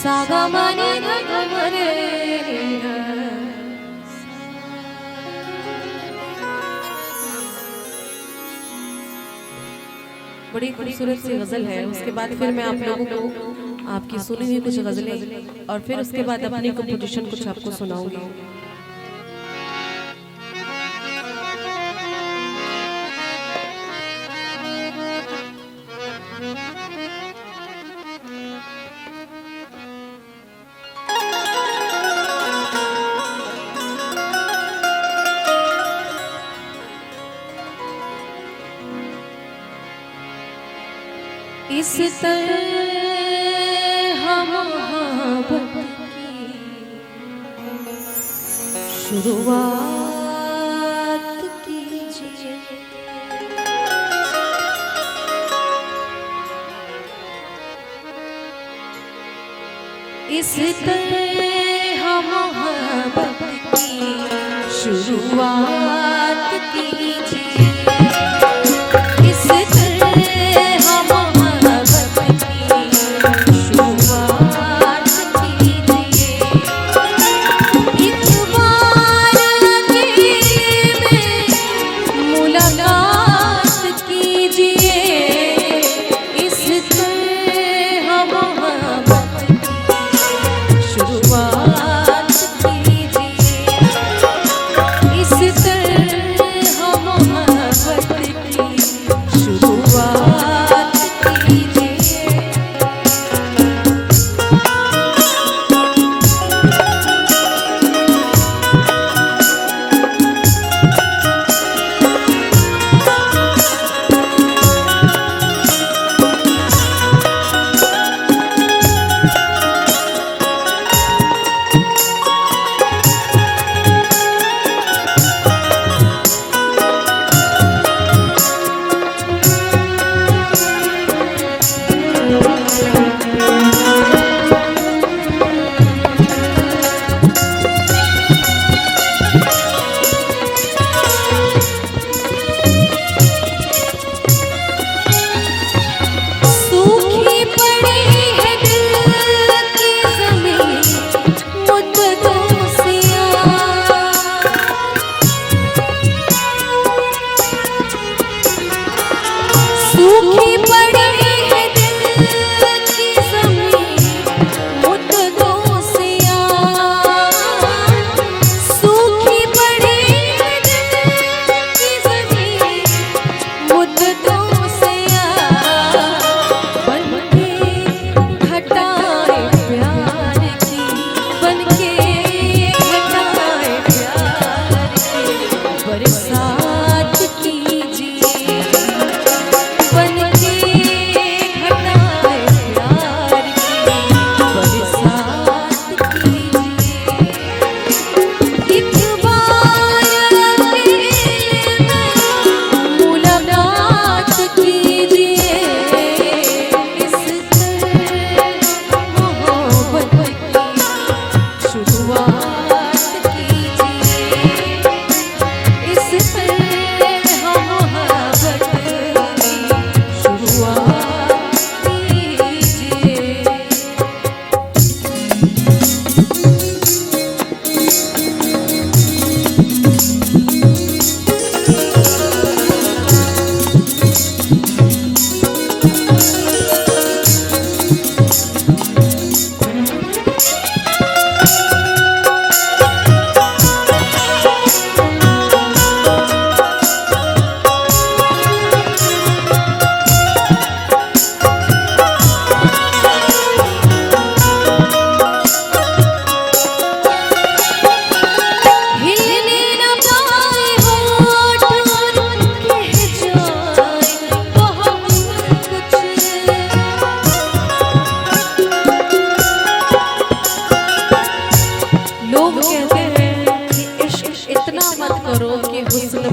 Saga मानी रे। बड़ी खूबसूरत सी गजल है। उसके बाद फिर मैं आप लोगों को आपकी सुनी हुई कुछ गजलें और फिर उसके बाद अपनी कंपोजिशन कुछ आपको सुनाऊंगी। इस तरह मोहब्बत की शुरुआत कीजिए, इस तरह मोहब्बत की शुरुआत कीजिए, इस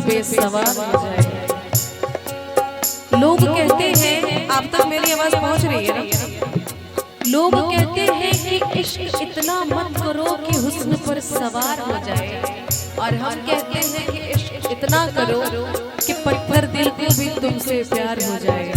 बेसवार हो जाए। लोग कहते हैं, आप तक मेरी आवाज पहुंच रही है ना? लोग कहते हैं कि इश्क इतना मत करो कि हुस्न पर सवार हो जाए, और हम कहते हैं कि इश्क इतना करो कि पत्थर दिल को भी तुमसे प्यार हो जाए।